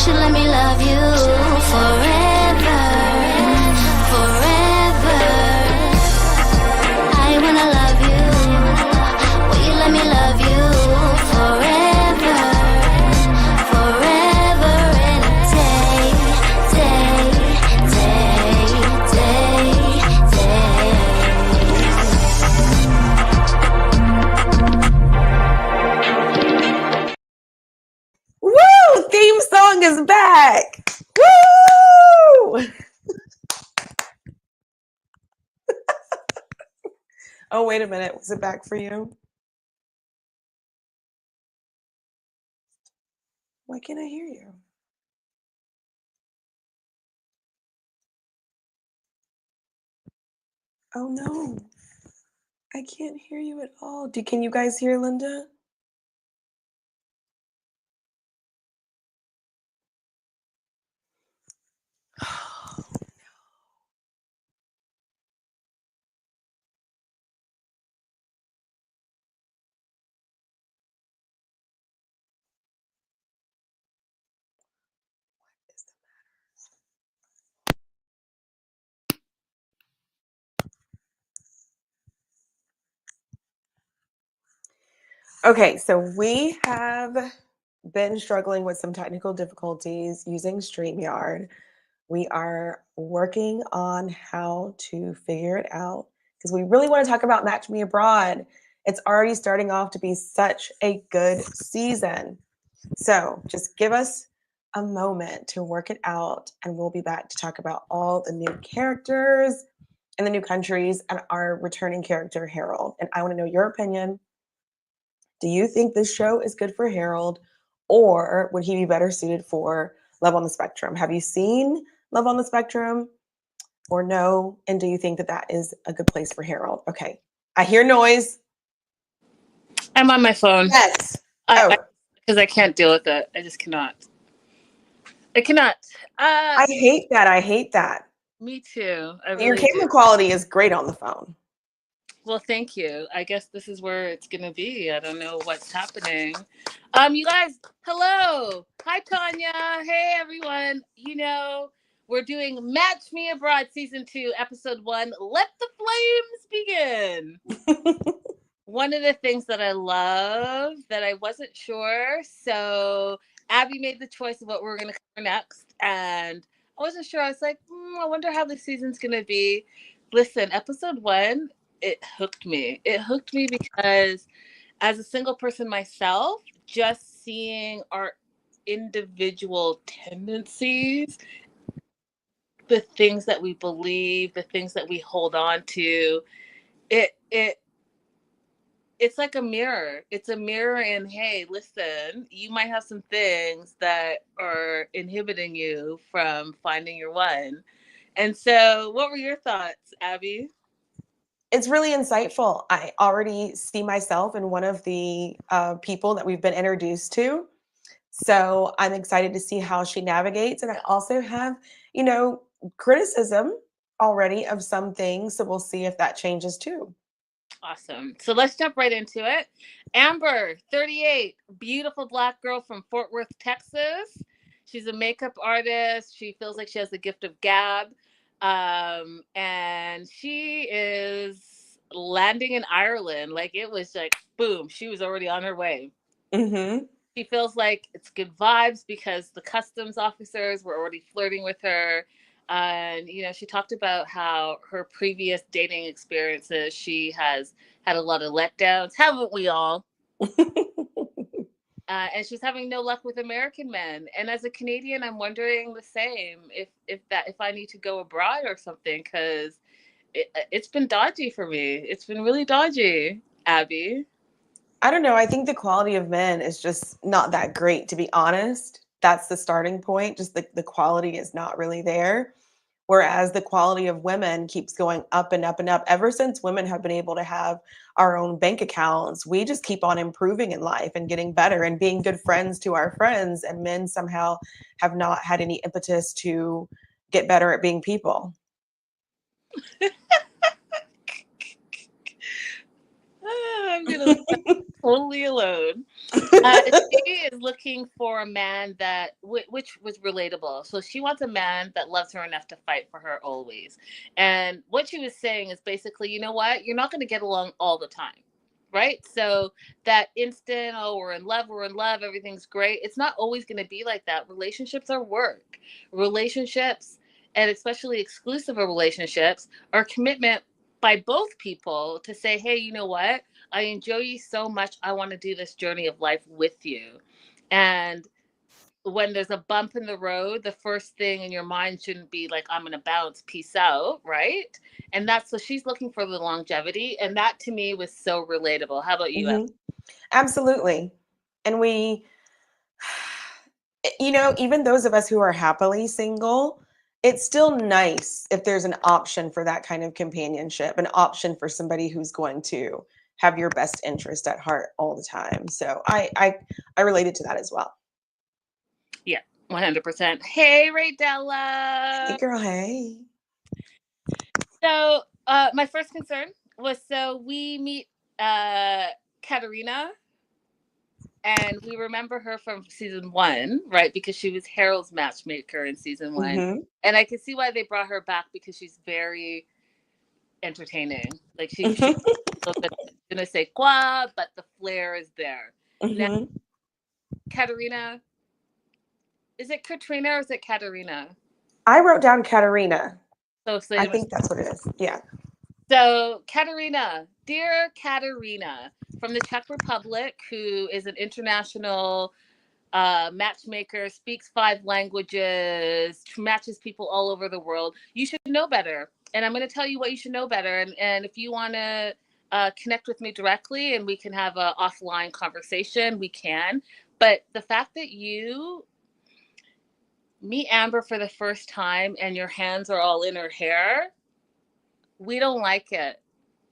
you let me love you forever, forever? I wanna love you. Will you let me love you forever, forever and a day, day, day, day, day. Woo! Theme song is back. Woo! Oh, wait a minute. Was it back for you? Why can't I hear you? Oh no. I can't hear you at all. Can you guys hear Linda? Okay, so we have been struggling with some technical difficulties using StreamYard. We are working on how to figure it out because we really want to talk about Match Me Abroad. It's already starting off to be such a good season. So just give us a moment to work it out, and we'll be back to talk about all the new characters and the new countries and our returning character, Harold. And I want to know your opinion. Do you think this show is good for Harold, or would he be better suited for Love on the Spectrum? Have you seen Love on the Spectrum or no? And do you think that that is a good place for Harold? Okay. I hear noise. I'm on my phone. Yes. Because I can't deal with it. I just cannot. I cannot. I hate that. I hate that. Me too. Your camera quality is great on the phone. Well, thank you. I guess this is where it's going to be. I don't know what's happening. You guys, hello. Hi, Tanya. Hey, everyone. You know, we're doing Match Me Abroad Season 2, Episode 1. Let the flames begin. One of the things that I love that I wasn't sure. So Abby made the choice of what we're going to cover next. And I wasn't sure. I was like, I wonder how this season's going to be. Listen, Episode 1, it hooked me. It hooked me because as a single person myself, just seeing our individual tendencies, the things that we believe, the things that we hold on to, it's like a mirror. It's a mirror, and hey, listen, you might have some things that are inhibiting you from finding your one. And so what were your thoughts, Abby? It's really insightful. I already see myself in one of the people that we've been introduced to. So I'm excited to see how she navigates. And I also have, criticism already of some things. So we'll see if that changes too. Awesome. So let's jump right into it. Amber, 38, beautiful Black girl from Fort Worth, Texas. She's a makeup artist. She feels like she has the gift of gab. And she is landing in Ireland. Like, it was like, boom, she was already on her way. Mm-hmm. She feels like it's good vibes because the customs officers were already flirting with her. And, she talked about how her previous dating experiences, she has had a lot of letdowns. Haven't we all? And she's having no luck with American men. And as a Canadian, I'm wondering the same, if I need to go abroad or something, because it's been dodgy for me. It's been really dodgy, Abby. I don't know. I think the quality of men is just not that great, to be honest. That's the starting point. Just the quality is not really there. Whereas the quality of women keeps going up and up and up. Ever since women have been able to have our own bank accounts, we just keep on improving in life and getting better and being good friends to our friends. And men somehow have not had any impetus to get better at being people. I'm gonna leave her totally alone. She is looking for a man that, which was relatable. So she wants a man that loves her enough to fight for her always. And what she was saying is basically, you know what? You're not going to get along all the time. Right. So that instant, oh, we're in love, everything's great. It's not always going to be like that. Relationships are work. Relationships, and especially exclusive relationships, are commitment by both people to say, hey, you know what? I enjoy you so much. I want to do this journey of life with you. And when there's a bump in the road, the first thing in your mind shouldn't be like, I'm going to bounce, peace out. Right. And that's so she's looking for the longevity. And that to me was so relatable. How about you, Em? Absolutely. And we, even those of us who are happily single, it's still nice if there's an option for that kind of companionship, an option for somebody who's going to have your best interest at heart all the time. So I related to that as well. Yeah, 100%. Hey, Hey, Raydella. girl. Hey. So my first concern was, so we meet Katerina, and we remember her from season 1, right? Because she was Harold's matchmaker in season 1. Mm-hmm. And I can see why they brought her back, because she's very entertaining. Like she je ne sais quoi, but the flair is there. Now, Mm-hmm. Katerina, is it Katrina or is it Katerina? I wrote down Katerina. So I think that's what it is. Yeah. So, Katerina, dear Katerina, from the Czech Republic, who is an international matchmaker, speaks 5 languages, matches people all over the world. You should know better. And I'm going to tell you what you should know better. And if you want to connect with me directly and we can have an offline conversation, we can. But the fact that you meet Amber for the first time and your hands are all in her hair, we don't like it.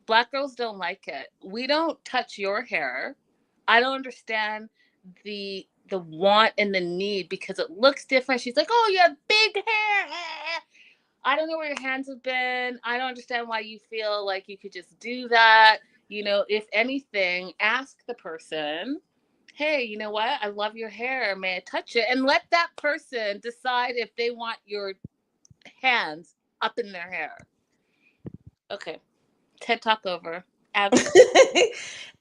Black girls don't like it. We don't touch your hair. I don't understand the want and the need, because it looks different. She's like, "Oh, you have big hair." I don't know where your hands have been. I don't understand why you feel like you could just do that. If anything, ask the person, "Hey, you know what? I love your hair. May I touch it?" And let that person decide if they want your hands up in their hair. Okay. TED Talk over.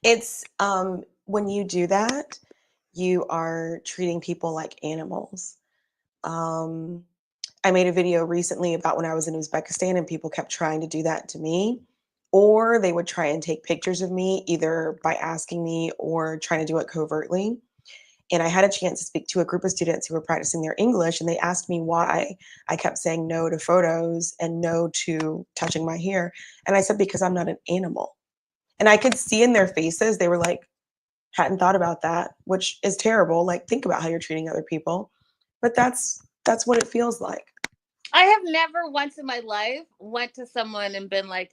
It's when you do that, you are treating people like animals. I made a video recently about when I was in Uzbekistan and people kept trying to do that to me, or they would try and take pictures of me either by asking me or trying to do it covertly. And I had a chance to speak to a group of students who were practicing their English, and they asked me why I kept saying no to photos and no to touching my hair. And I said, because I'm not an animal. And I could see in their faces, they were like, hadn't thought about that, which is terrible. Like, think about how you're treating other people. But that's what it feels like. I have never once in my life went to someone and been like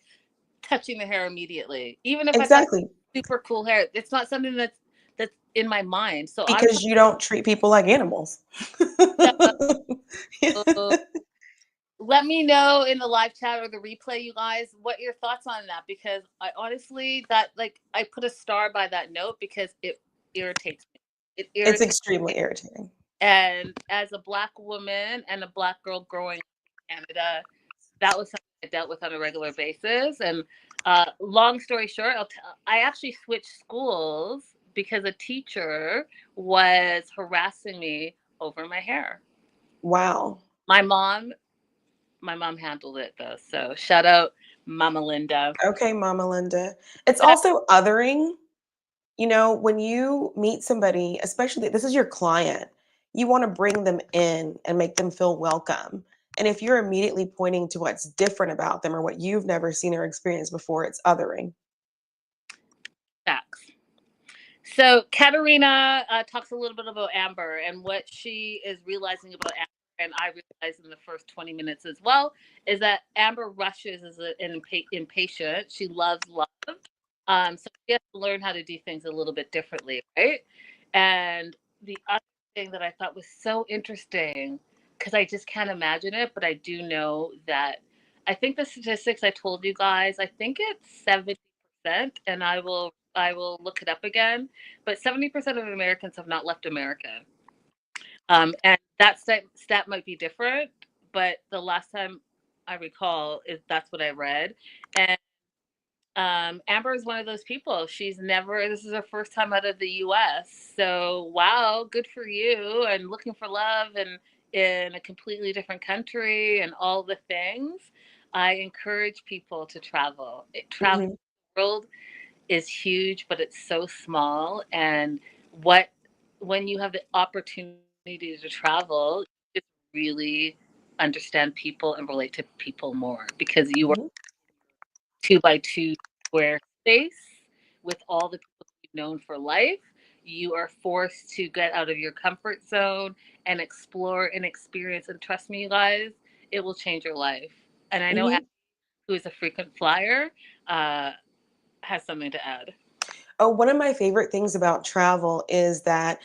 touching the hair immediately, even if I thought Exactly. super cool hair. It's not something that's in my mind. So Because you don't treat people like animals. let me know in the live chat or the replay, you guys, what your thoughts on that, because I honestly, that, like, I put a star by that note because it irritates me. It It's irritates extremely irritating. And as a Black woman and a Black girl growing up in Canada, that was something I dealt with on a regular basis. And long story short, I actually switched schools because a teacher was harassing me over my hair. Wow. My mom handled it though. So shout out Mama Linda. Okay, Mama Linda. It's also othering. When you meet somebody, especially this is your client, you want to bring them in and make them feel welcome. And if you're immediately pointing to what's different about them or what you've never seen or experienced before, it's othering. Facts. So Katerina talks a little bit about Amber and what she is realizing about Amber, and I realized in the first 20 minutes as well, is that Amber rushes as an impatient. She loves love. So she has to learn how to do things a little bit differently, right? And the other thing that I thought was so interesting, because I just can't imagine it, but I do know that I think the statistics I told you guys, I think it's 70%, and I will I will look it up again. But 70% of Americans have not left America. And that stat might be different, but the last time I recall is that's what I read. And Amber is one of those people. She's never, this is her first time out of the US. So, wow, good for you. And looking for love and in a completely different country and all the things. I encourage people to travel. Travel Mhm. the world is huge, but it's so small. And what, when you have the opportunity to travel, you just really understand people and relate to people more because you are Mhm. 2 by 2 square space with all the people you've known for life. You are forced to get out of your comfort zone and explore and experience. And trust me, you guys, it will change your life. And I know Ashley, Mhm. who is a frequent flyer, uh, has something to add. Oh, one of my favorite things about travel is that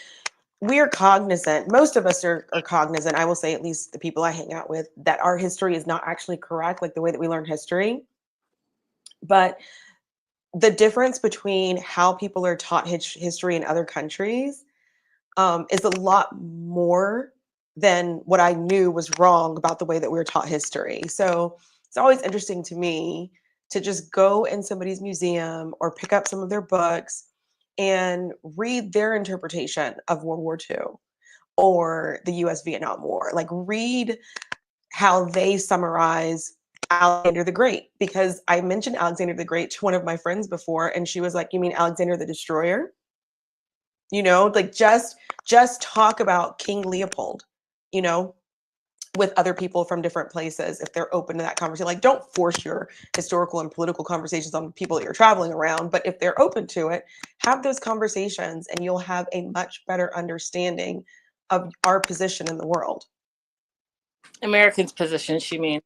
we are cognizant. Most of us are cognizant. I will say, at least the people I hang out with, that our history is not actually correct, like the way that we learn history. But the difference between how people are taught history in other countries is a lot more than what I knew was wrong about the way that we were taught history. So it's always interesting to me to just go in somebody's museum or pick up some of their books and read their interpretation of World War II or the US Vietnam War. Like, read how they summarize Alexander the Great, because I mentioned Alexander the Great to one of my friends before, and she was like, "You mean Alexander the Destroyer?" Like, just talk about King Leopold, you know, with other people from different places if they're open to that conversation. Like, don't force your historical and political conversations on people that you're traveling around, but if they're open to it, have those conversations and you'll have a much better understanding of our position in the world. Americans' position, she means.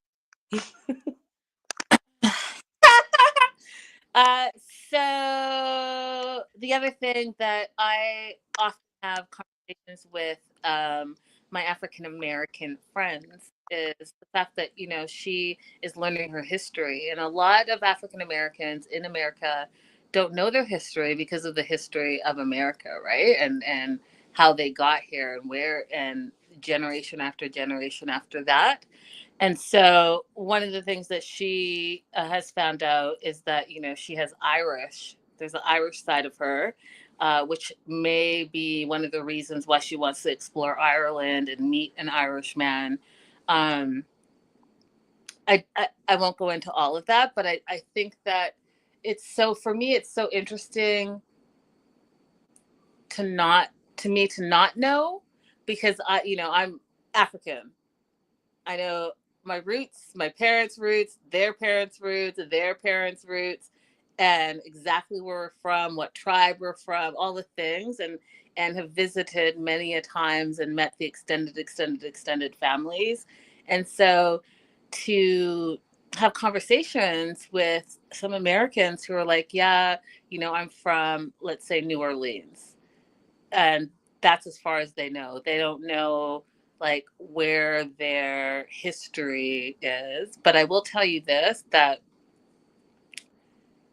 Uh, so the other thing that I often have conversations with my African American friends is the fact that she is learning her history, and a lot of African Americans in America don't know their history because of the history of America, right? And how they got here and where and generation after generation after that. And so one of the things that she has found out is that, she has Irish. There's an Irish side of her, which may be one of the reasons why she wants to explore Ireland and meet an Irish man. Um, I won't go into all of that, but I think that for me, it's so interesting to not, to me, to not know, because I'm African. I know my roots, my parents' roots, their parents' roots, their parents' roots, and exactly where we're from, what tribe we're from, all the things, and have visited many a times and met the extended families. And so to have conversations with some Americans who are like, yeah, I'm from, let's say, New Orleans, and that's as far as they know. They don't know like where their history is. But I will tell you this, that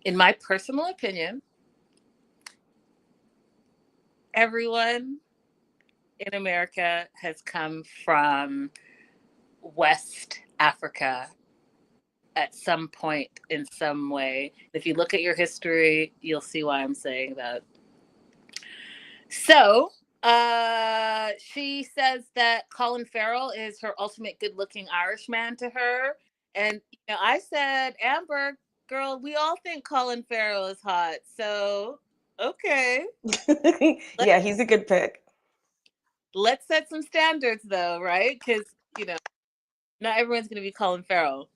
in my personal opinion, everyone in America has come from West Africa at some point in some way. If you look at your history, you'll see why I'm saying that. So, she says that Colin Farrell is her ultimate good-looking Irishman to her, and I said, Amber, girl, we all think Colin Farrell is hot. So, okay, let's Yeah, he's a good pick. let's set some standards, though, right? Because not everyone's going to be Colin Farrell.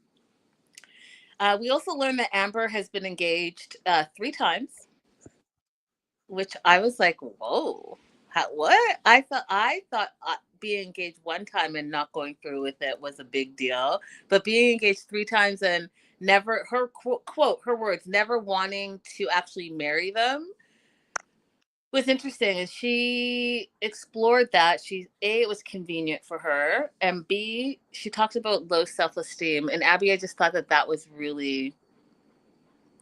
We also learned that Amber has been engaged 3 times, which I was like, whoa, what? I thought being engaged 1 time and not going through with it was a big deal, but being engaged 3 times and never, her quote, her words, never wanting to actually marry them was interesting. And she explored that. It was convenient for her, and B, she talked about low self-esteem. And Abby, I just thought that was really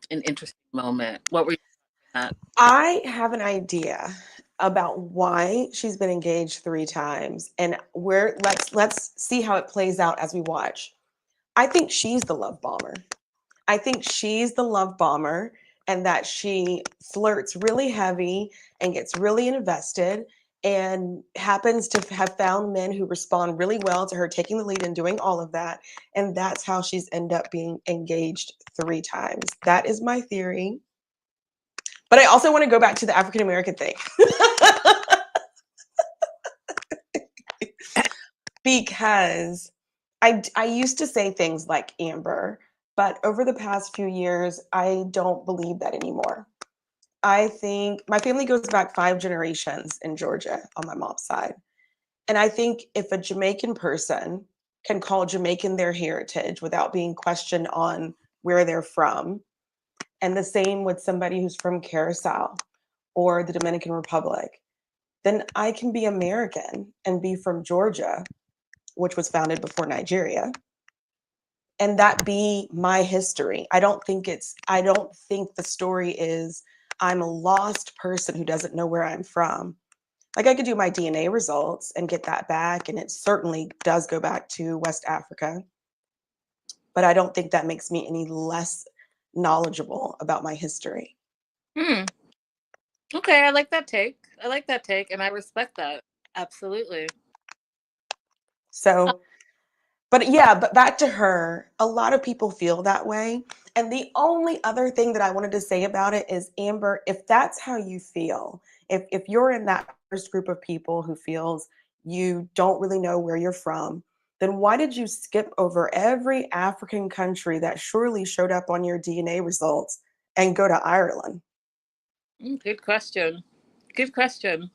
an interesting moment. What were you? I have an idea about why she's been engaged 3 times, and let's see how it plays out as we watch. I think she's the love bomber. I think she's the love bomber, and that she flirts really heavy and gets really invested and happens to have found men who respond really well to her taking the lead and doing all of that. And that's how she's ended up being engaged 3 times. That is my theory. But I also want to go back to the African American thing. Because I used to say things like Amber, but over the past few years, I don't believe that anymore. I think my family goes back 5 generations in Georgia on my mom's side. And I think if a Jamaican person can call Jamaican their heritage without being questioned on where they're from, and the same with somebody who's from Curacao or the Dominican Republic, then I can be American and be from Georgia, which was founded before Nigeria, and that be my history. I don't think the story is I'm a lost person who doesn't know where I'm from. Like, I could do my DNA results and get that back, and it certainly does go back to West Africa, but I don't think that makes me any less knowledgeable about my history. Hmm. Okay, I like that take. I like that take, and I respect that. Absolutely. So, but yeah, but back to her, a lot of people feel that way. And the only other thing that I wanted to say about it is, Amber, if that's how you feel, if you're in that first group of people who feels you don't really know where you're from, then why did you skip over every African country that surely showed up on your DNA results and go to Ireland? Good question. Good question.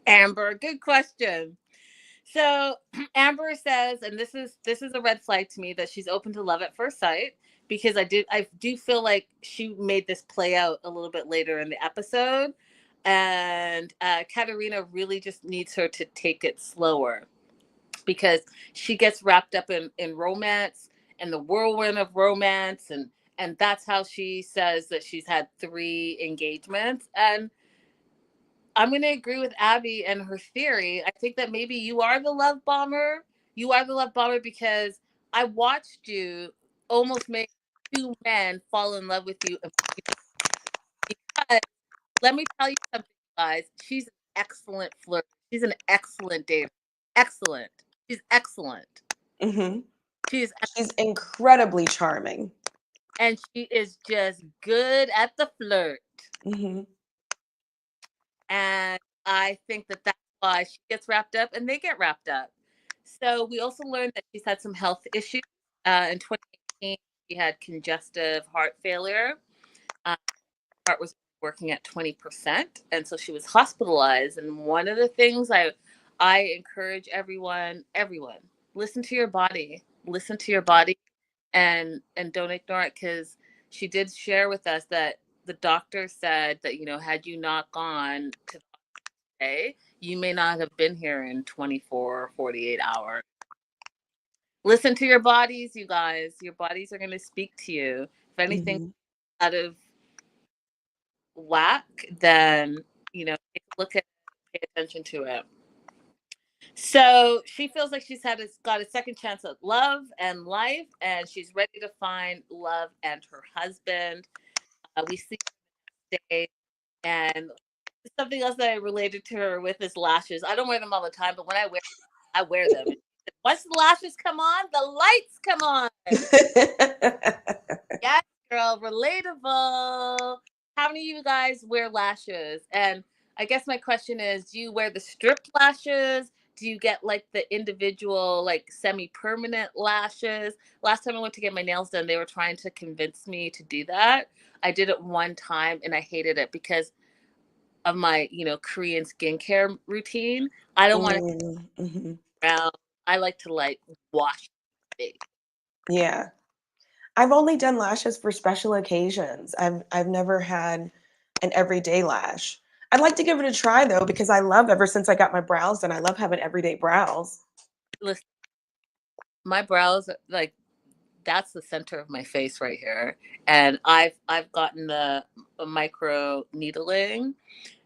Amber, good question. So Amber says, and this is a red flag to me, that she's open to love at first sight, because I do feel like she made this play out a little bit later in the episode, and Katerina really just needs her to take it slower, because she gets wrapped up in romance and the whirlwind of romance, and that's how she says that she's had 3 engagements. And I'm going to agree with Abby and her theory. I think that maybe you are the love bomber. You are the love bomber because I watched you almost make 2 men fall in love with you. Because let me tell you something, guys. She's an excellent flirt. She's an excellent dater. Excellent. She's excellent. Hmm. She's She's incredibly charming. and she is just good at the flirt. Hmm. And I think that that's why she gets wrapped up and they get wrapped up. So we also learned that she's had some health issues. In 2018, she had congestive heart failure. Heart was working at 20%, and so she was hospitalized. And one of the things I encourage everyone, listen to your body, and don't ignore it, because she did share with us that the doctor said that, had you not gone to day, you may not have been here in 24 or 48 hours. Listen to your bodies, you guys. Your bodies are going to speak to you. If anything's Hmm. out of whack, then, take a look at it, pay attention to it. So she feels like got a second chance at love and life, and she's ready to find love and her husband. We see today, and something else that I related to her with is lashes. I don't wear them all the time, but when I wear them. Once the lashes come on, the lights come on. Yes, girl, relatable. How many of you guys wear lashes? And I guess my question is, do you wear the stripped lashes? Do you get like the individual, like semi-permanent lashes? Last time I went to get my nails done, they were trying to convince me to do that. I did it one time and I hated it because of my, Korean skincare routine. I don't want to Hmm. around. I like to like wash it. Yeah. I've only done lashes for special occasions. I've never had an everyday lash. I'd like to give it a try though, because I love, ever since I got my brows done, I love having everyday brows. Listen, my brows, like, that's the center of my face right here. And I've gotten the micro needling.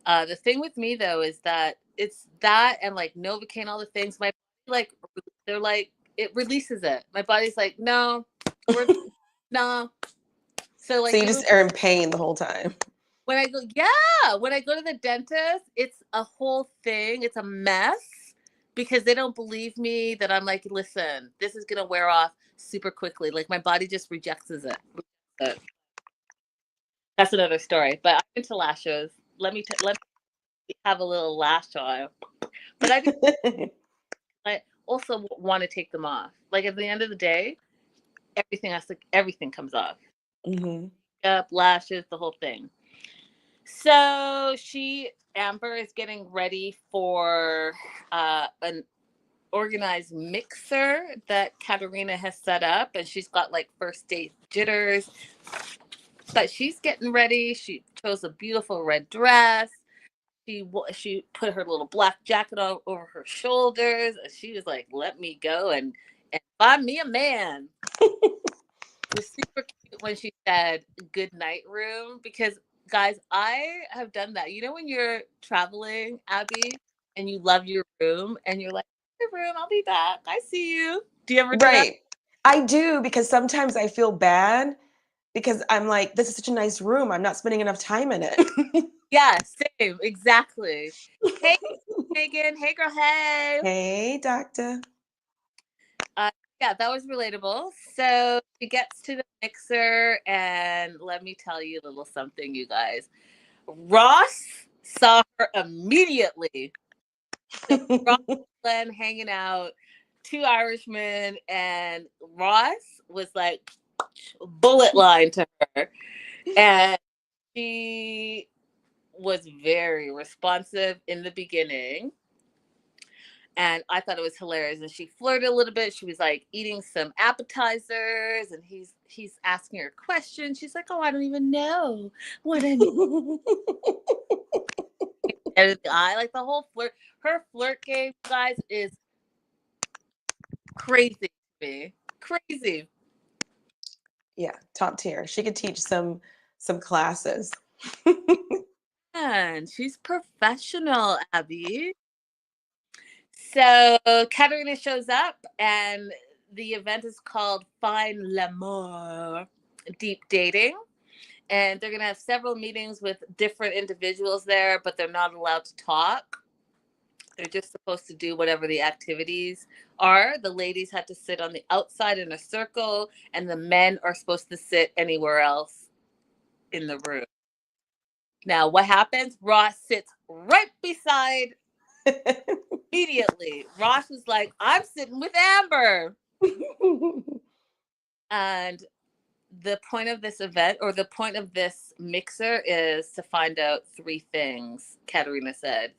The thing with me though is that it's that and like Novocaine, all the things. My like they're like it releases it. My body's like no, we're no. So like So you even just are in pain the whole time. when I go, when I go to the dentist, it's a whole thing. It's a mess because they don't believe me that I'm like, listen, this is gonna wear off super quickly. Like my body just rejects it. That's another story. But I'm into lashes. Let me have a little lash on. But I also want to take them off. Like at the end of the day, everything comes off. Mm-hmm. Up, lashes, the whole thing. So Amber is getting ready for an organized mixer that Katerina has set up, and she's got like first date jitters. But she's getting ready. She chose a beautiful red dress. She put her little black jacket on over her shoulders. And she was like, "Let me go and find me a man." It was super cute when she said "good night room" because guys, I have done that. You know when you're traveling, Abby, and you love your room, and you're like, "Your room, I'll be back. I see you." Do you ever do that? Right. I do, because sometimes I feel bad because I'm like, this is such a nice room. I'm not spending enough time in it. Yeah, same, exactly. Hey, Megan. Hey, girl. Hey. Hey, doctor. Yeah, that was relatable. So she gets to the mixer, and let me tell you a little something, you guys. Ross saw her immediately. So Ross and Glenn hanging out, two Irishmen, and Ross was like bullet line to her. And she was very responsive in the beginning. And I thought it was hilarious. And she flirted a little bit. She was like eating some appetizers, and he's asking her questions. She's like, "Oh, I don't even know what I need." And I like the whole flirt. Her flirt game, guys, is crazy to me. Crazy. Yeah, top tier. She could teach some classes. And she's professional, Abby. So Katerina shows up, and the event is called Find L'amour, Deep Dating. And they're going to have several meetings with different individuals there, but they're not allowed to talk. They're just supposed to do whatever the activities are. The ladies had to sit on the outside in a circle, and the men are supposed to sit anywhere else in the room. Now, what happens? Ross sits right beside immediately. Ross was like, "I'm sitting with Amber." And the point of this event, or the point of this mixer, is to find out three things, Katerina said.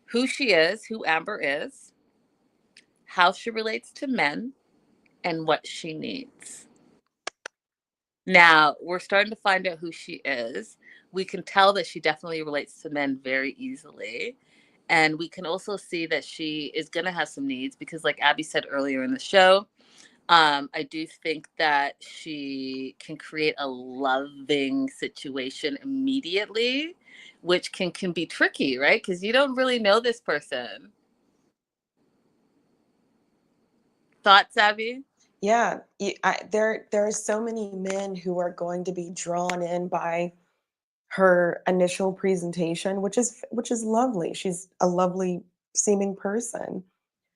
Who she is, who Amber is, how she relates to men, and what she needs. Now, we're starting to find out who she is. We can tell that she definitely relates to men very easily. And we can also see that she is going to have some needs because, like Abby said earlier in the show, I do think that she can create a loving situation immediately, which can be tricky, right? Because you don't really know this person. Thoughts, Abby? Yeah, there are so many men who are going to be drawn in by her initial presentation, which is lovely. She's a lovely seeming person.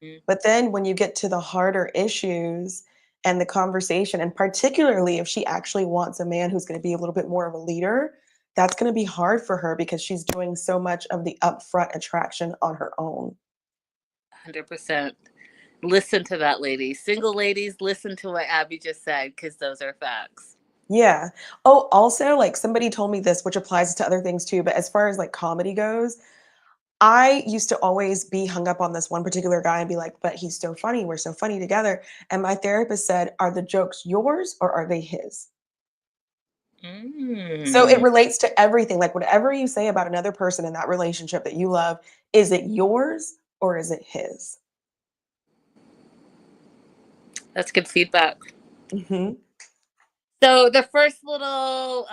Mm. But then when you get to the harder issues and the conversation, and particularly if she actually wants a man who's going to be a little bit more of a leader, that's going to be hard for her because she's doing so much of the upfront attraction on her own. 100%. Listen to that, lady. Single ladies, listen to what Abby just said, because those are facts. Yeah. Oh, also, like somebody told me this, which applies to other things too, but as far as like comedy goes, I used to always be hung up on this one particular guy and be like, but he's so funny. We're so funny together. And my therapist said, are the jokes yours or are they his? So it relates to everything. Like whatever you say about another person in that relationship that you love, is it yours or is it his? That's good feedback. Mm-hmm. So the first little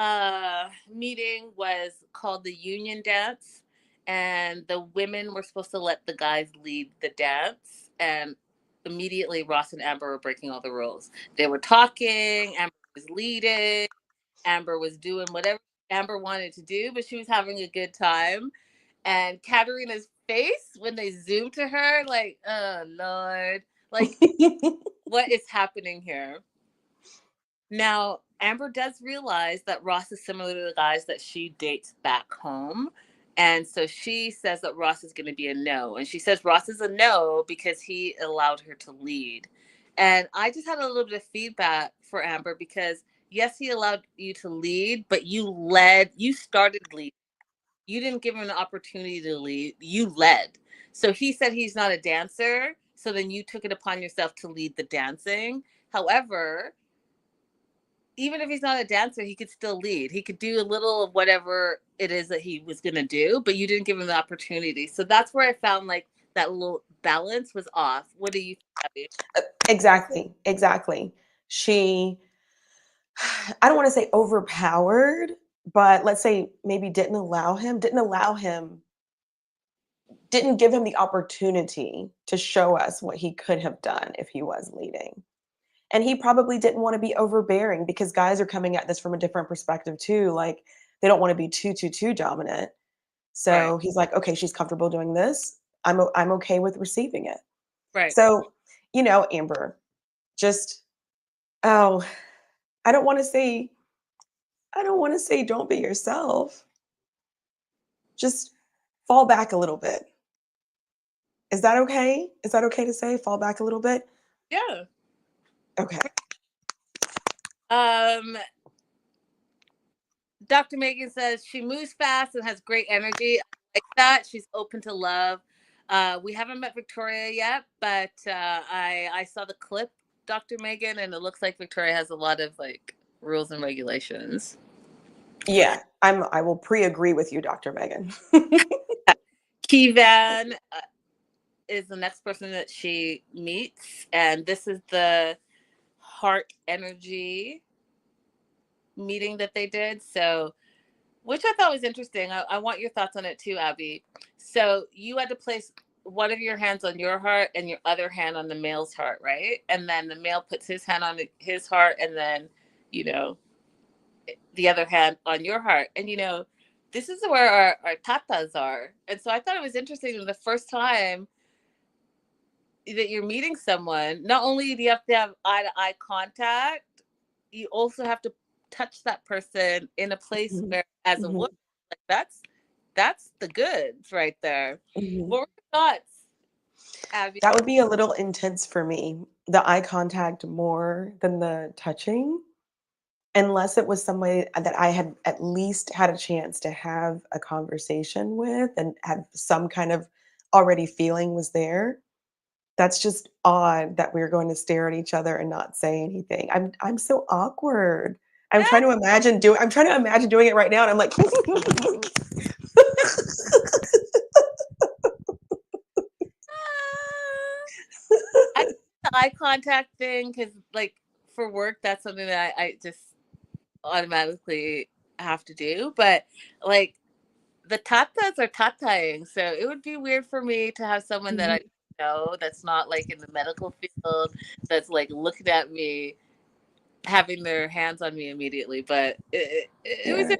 meeting was called the union dance, and the women were supposed to let the guys lead the dance. And immediately, Ross and Amber were breaking all the rules. They were talking. Amber was leading. Amber was doing whatever Amber wanted to do, but she was having a good time. And Katarina's face when they zoomed to her, like, oh Lord, like, what is happening here? Now, Amber does realize that Ross is similar to the guys that she dates back home. And so she says that Ross is going to be a no. And she says Ross is a no because he allowed her to lead. And I just had a little bit of feedback for Amber because, yes, he allowed you to lead, but you started leading. You didn't give him an opportunity to lead, you led. So he said he's not a dancer. So then you took it upon yourself to lead the dancing. However, even if he's not a dancer, he could still lead. He could do a little of whatever it is that he was going to do, but you didn't give him the opportunity. So that's where I found like that little balance was off. What do you think, Abby? Exactly. She, I don't want to say overpowered, but let's say maybe didn't give him the opportunity to show us what he could have done if he was leading. And he probably didn't want to be overbearing because guys are coming at this from a different perspective too. Like they don't want to be too dominant. Right. So he's like, okay, she's comfortable doing this. I'm okay with receiving it. Right. So, Amber, just oh, I don't want to say don't be yourself. Just fall back a little bit. Is that okay? Is that okay to say fall back a little bit? Yeah. Okay. Um, Dr. Megan says she moves fast and has great energy. I like that. She's open to love. We haven't met Victoria yet, but I saw the clip, Dr. Megan, and it looks like Victoria has a lot of like rules and regulations. Yeah, I will pre-agree with you, Dr. Megan. Kivan is the next person that she meets, and this is the heart energy meeting that they did. So, which I thought was interesting. I want your thoughts on it too, Abby. So you had to place one of your hands on your heart and your other hand on the male's heart, right? And then the male puts his hand on his heart, and then you know the other hand on your heart. And this is where our tatas are. And so I thought it was interesting the first time that you're meeting someone, not only do you have to have eye to eye contact, you also have to touch that person in a place Mhm, where, as a mhm, woman, like that's the goods right there. mhm. What were your thoughts, Abby? That would be a little intense for me. The eye contact more than the touching, unless it was somebody that I had at least had a chance to have a conversation with and had some kind of already feeling was there. That's just odd that we're going to stare at each other and not say anything. I'm so awkward. I'm trying to imagine doing it right now and I'm like I the eye contact thing because, like, for work, that's something that I just automatically have to do. But like, the tatas are tataing, so it would be weird for me to have someone that I Mhm. know that's not like in the medical field that's like looking at me having their hands on me immediately. But it was Yeah.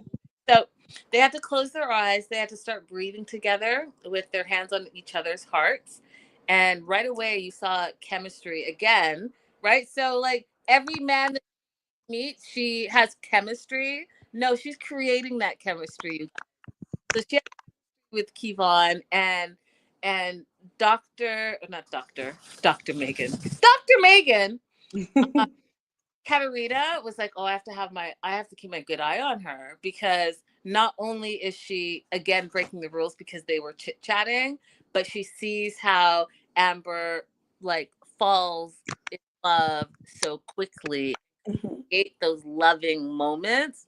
so they had to close their eyes. They had to start breathing together with their hands on each other's hearts, and right away you saw chemistry again. Right, so like every man that you meet, she has chemistry. No, she's creating that chemistry. So she with Kevon and Dr. Megan. Dr. Megan, Katarina was like, "Oh, I have to keep my good eye on her because not only is she again breaking the rules because they were chit-chatting, but she sees how Amber like falls in love so quickly, Mhm. create those loving moments,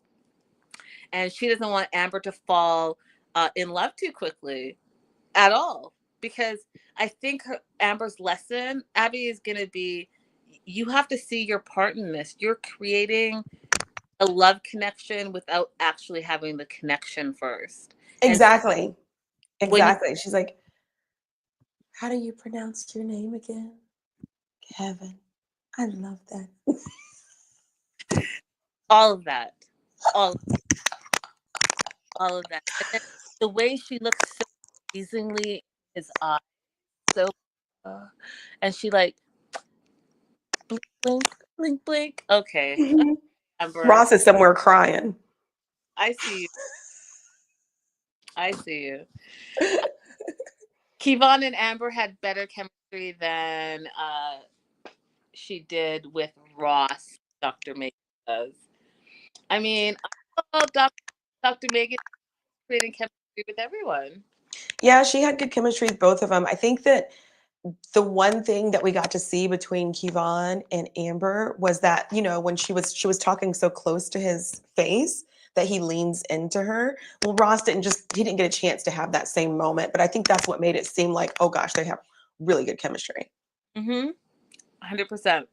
and she doesn't want Amber to fall in love too quickly at all because I think Amber's lesson, Abby, is going to be you have to see your part in this. You're creating a love connection without actually having the connection first. And Exactly. when you Exactly. She's like, how do you pronounce your name again? Kevin. I love that. all of that, all all of that, and then the way she looks so amazingly in his eyes, so and she like blink, blink, blink, blink. Okay, Amber, Ross is somewhere crying. I see you. I see you. Kevon and Amber had better chemistry than she did with Ross. Dr. Megan does. I mean, Dr. Megan creating chemistry with everyone. Yeah, she had good chemistry with both of them. I think that the one thing that we got to see between Kevon and Amber was that, when she was talking so close to his face that he leans into her. Well, Ross he didn't get a chance to have that same moment, but I think that's what made it seem like, oh gosh, they have really good chemistry. 100%.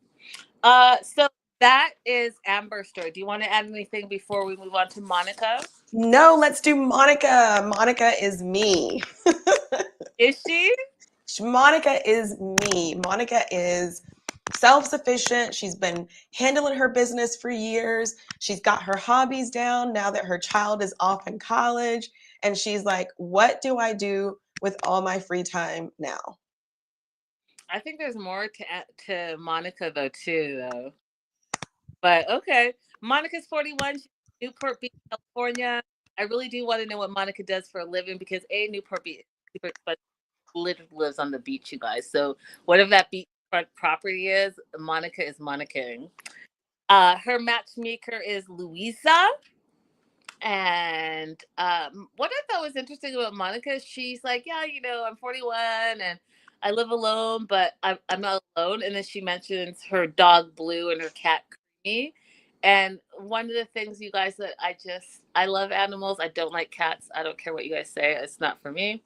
So that is Amber's story. Do you want to add anything before we move on to Monica? No, let's do Monica. Monica is me. Is she? Monica is me. Monica is self-sufficient. She's been handling her business for years. She's got her hobbies down now that her child is off in college. And she's like, what do I do with all my free time now? I think there's more to Monica though. But okay, Monica's 41. She's in Newport Beach, California. I really do want to know what Monica does for a living because Newport Beach is super expensive. Literally lives on the beach, you guys. So whatever that beachfront property is, Monica is Monica-ing. Her matchmaker is Louisa. And what I thought was interesting about Monica is she's like, yeah, I'm 41 and I live alone, but I'm not alone. And then she mentions her dog Blue and her cat Creamy. And one of the things, you guys, that I love animals. I don't like cats. I don't care what you guys say. It's not for me.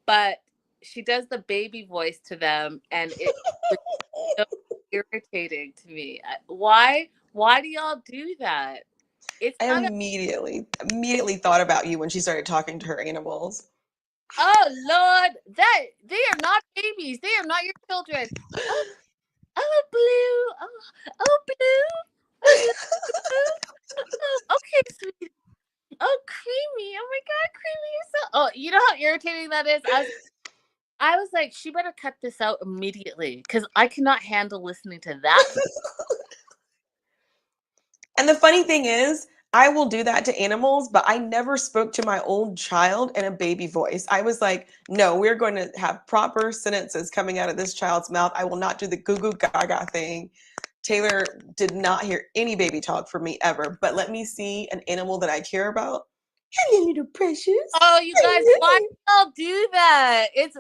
But she does the baby voice to them, and it was so irritating to me. Why do y'all do that? It's I not immediately thought about you when she started talking to her animals. oh Lord, that they are not babies. They are not your children. Oh, Blue. Oh, Blue. Oh, you Blue. Oh, okay, sweet. Oh, Creamy. Oh my God, Creamy, you're so. Oh, you know how irritating that is. I was like, she better cut this out immediately because I cannot handle listening to that. And the funny thing is, I will do that to animals, but I never spoke to my own child in a baby voice. I was like, no, we're going to have proper sentences coming out of this child's mouth. I will not do the goo goo gaga thing. Taylor did not hear any baby talk from me ever, but let me see an animal that I care about. Hello, little precious. Oh, you guys, why do y'all do that? It's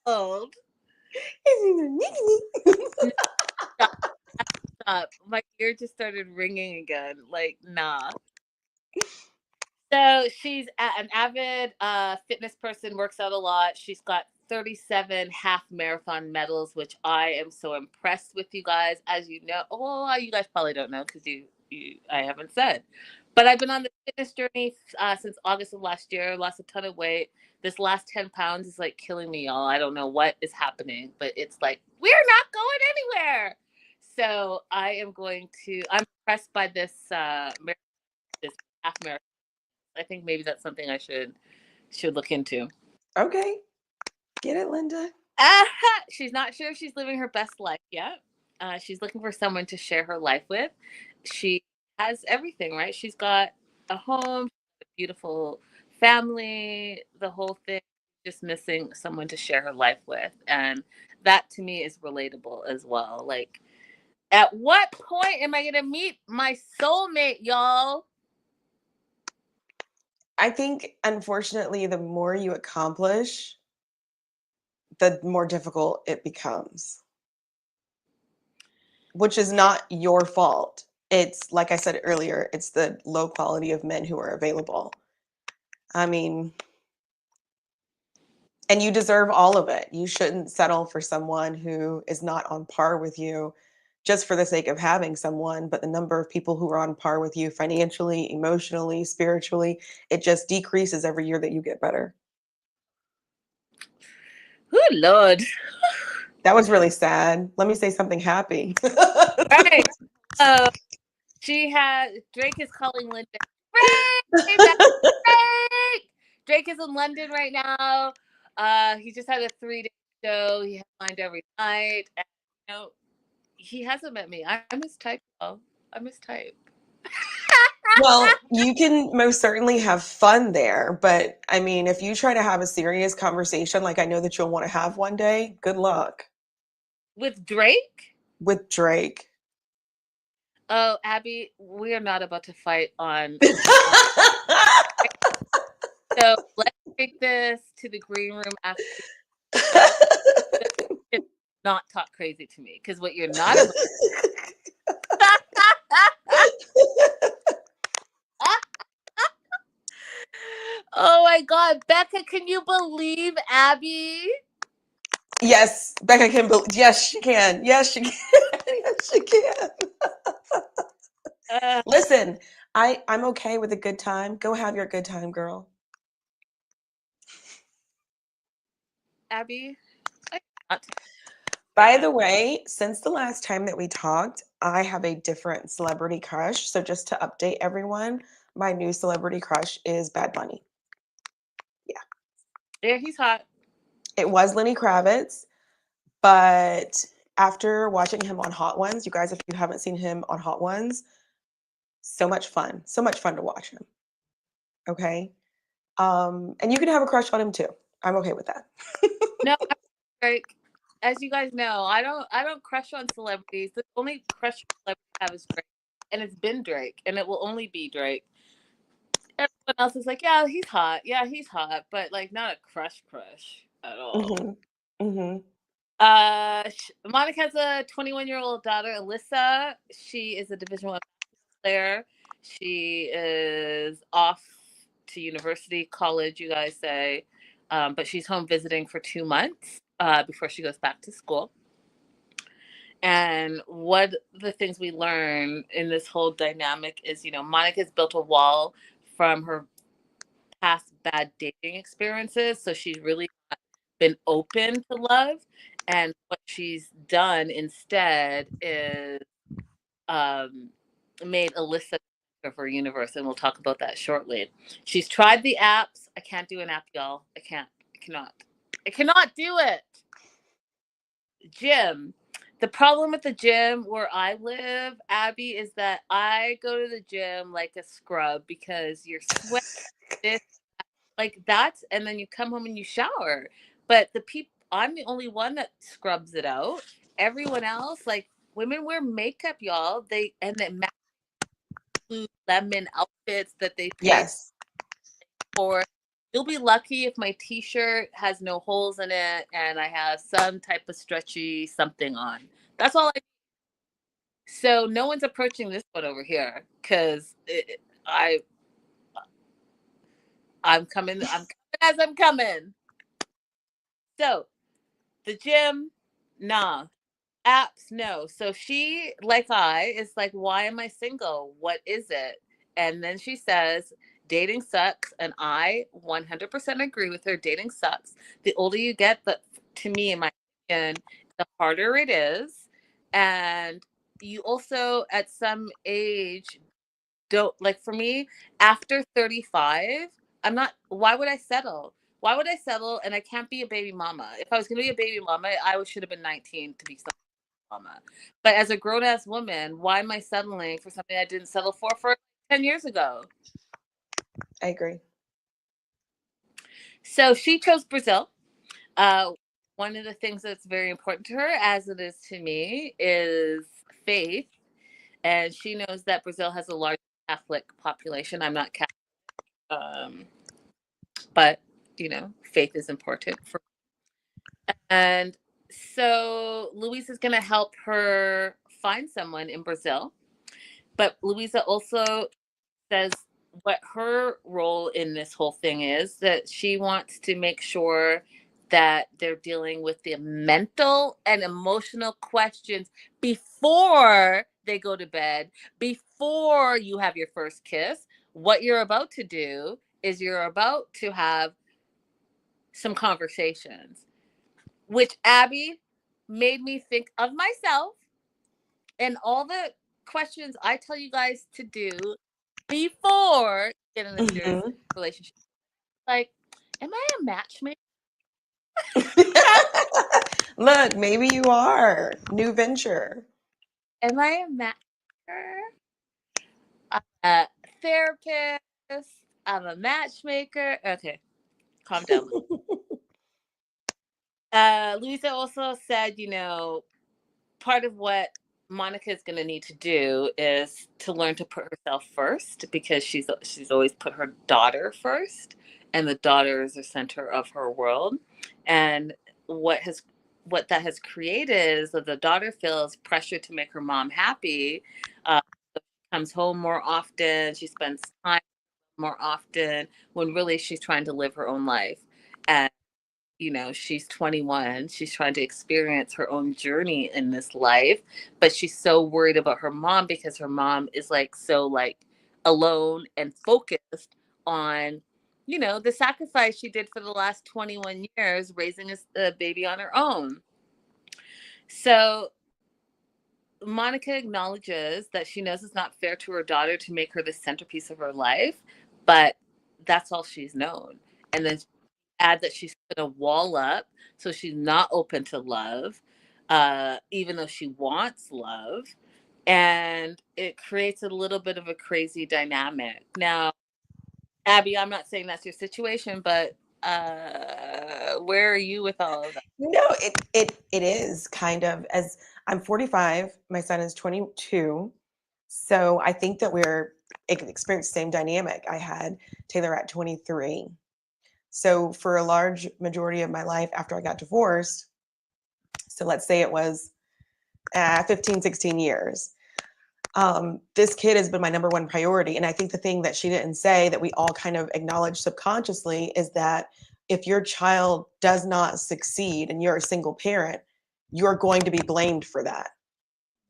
old. Stop, stop. My ear just started ringing again. Like, nah. So she's an avid fitness person, works out a lot. She's got 37 half marathon medals, which I am so impressed with, you guys. As you know, well, you guys probably don't know because I haven't said. But I've been on the fitness journey since August of last year. Lost a ton of weight. This last 10 pounds is like killing me, y'all. I don't know what is happening, but it's like we're not going anywhere. So I'm impressed by this this half marathon. I think maybe that's something I should look into. Okay. Get it, Linda? She's not sure if she's living her best life yet. She's looking for someone to share her life with. She has everything, right? She's got a home, a beautiful family, the whole thing. Just missing someone to share her life with. And that to me is relatable as well. Like, at what point am I going to meet my soulmate, y'all? I think, unfortunately, the more you accomplish, the more difficult it becomes, which is not your fault. It's, like I said earlier, it's the low quality of men who are available. I mean, And you deserve all of it. You shouldn't settle for someone who is not on par with you just for the sake of having someone, but the number of people who are on par with you financially, emotionally, spiritually, it just decreases every year that you get better. Oh, Lord. That was really sad. Let me say something happy. Right. Drake is calling Linda. Drake! Drake! Drake is in London right now. He just had a 3-day show. He headlined every night. And, he hasn't met me. I miss type, though. I miss type. Well, you can most certainly have fun there, but I mean, if you try to have a serious conversation like I know that you'll want to have one day, good luck. With Drake? With Drake. Oh, Abby, we are not about to fight on. So let's take this to the green room after the show. Not talk crazy to me, because what you're not about. Oh my God, Becca, can you believe Abby? Yes, Becca can. Yes, she can. Yes, she can. Yes, she can. Listen, I'm okay with a good time. Go have your good time, girl. Abby, I cannot. By the way, since the last time that we talked, I have a different celebrity crush. So just to update everyone, my new celebrity crush is Bad Bunny. Yeah, he's hot. It was Lenny Kravitz, but after watching him on Hot Ones, you guys, if you haven't seen him on Hot Ones, so much fun. So much fun to watch him. Okay. And you can have a crush on him too. I'm okay with that. No, Drake. As you guys know, I don't crush on celebrities. The only crush on celebrity I have is Drake, and it's been Drake, and it will only be Drake. Everyone else is like, yeah, he's hot. Yeah, he's hot, but like not a crush at all. Mm-hmm. Monica has a 21-year-old daughter, Alyssa. She is a Division I player. She is off to university, college, you guys say, but she's home visiting for 2 months before she goes back to school. And one of the things we learn in this whole dynamic is, Monica's built a wall from her past bad dating experiences. So she's really not been open to love. And what she's done instead is made Alyssa of her universe. And we'll talk about that shortly. She's tried the apps. I can't do an app, y'all. I cannot do it. Gym. The problem with the gym where I live, Abby, is that I go to the gym like a scrub because you're sweating like that, and then you come home and you shower. But I'm the only one that scrubs it out. Everyone else, like women wear makeup, y'all. They match lemon outfits that they pay Yes. for. You'll be lucky if my t-shirt has no holes in it and I have some type of stretchy something on. That's all so no one's approaching this one over here because I'm coming as I'm coming. So the gym, nah. Apps, no. So she, like is like, why am I single? What is it? And then she says, dating sucks. And I 100% agree with her. Dating sucks. The older you get, to me, in my opinion, the harder it is. And you also, at some age, don't, like for me, after 35, why would I settle? Why would I settle? And I can't be a baby mama. If I was going to be a baby mama, I should have been 19 to be something. Mama. But as a grown-ass woman, why am I settling for something I didn't settle for 10 years ago? I agree. So she chose Brazil. One of the things that's very important to her, as it is to me, is faith. And she knows that Brazil has a large Catholic population. I'm not Catholic. But, faith is important for her. And so Louisa is going to help her find someone in Brazil. But Louisa also says what her role in this whole thing is, that she wants to make sure that they're dealing with the mental and emotional questions before they go to bed, before you have your first kiss. What you're about to do is you're about to have some conversations, which Abby made me think of myself and all the questions I tell you guys to do before you get in a serious Mhm. relationship. Like, am I a matchmaker? Look, maybe you are. New venture. Am I a matchmaker? I'm a therapist. I'm a matchmaker. Okay, calm down. Louisa also said, part of what Monica is going to need to do is to learn to put herself first, because she's always put her daughter first, and the daughter is the center of her world. And what that has created is that the daughter feels pressure to make her mom happy. Comes home more often. She spends time more often when really she's trying to live her own life. And she's 21. She's trying to experience her own journey in this life, but she's so worried about her mom because her mom is so alone and focused on, the sacrifice she did for the last 21 years raising a baby on her own. So Monica acknowledges that she knows it's not fair to her daughter to make her the centerpiece of her life, but that's all she's known. And then add that she's put a wall up, so she's not open to love, even though she wants love. And it creates a little bit of a crazy dynamic. Now, Abby, I'm not saying that's your situation, but where are you with all of that? No, it is kind of, as I'm 45, my son is 22. So I think that we're experiencing the same dynamic. I had Taylor at 23. So for a large majority of my life after I got divorced, so let's say it was 15, 16 years, this kid has been my number one priority. And I think the thing that she didn't say that we all kind of acknowledge subconsciously is that if your child does not succeed and you're a single parent, you're going to be blamed for that.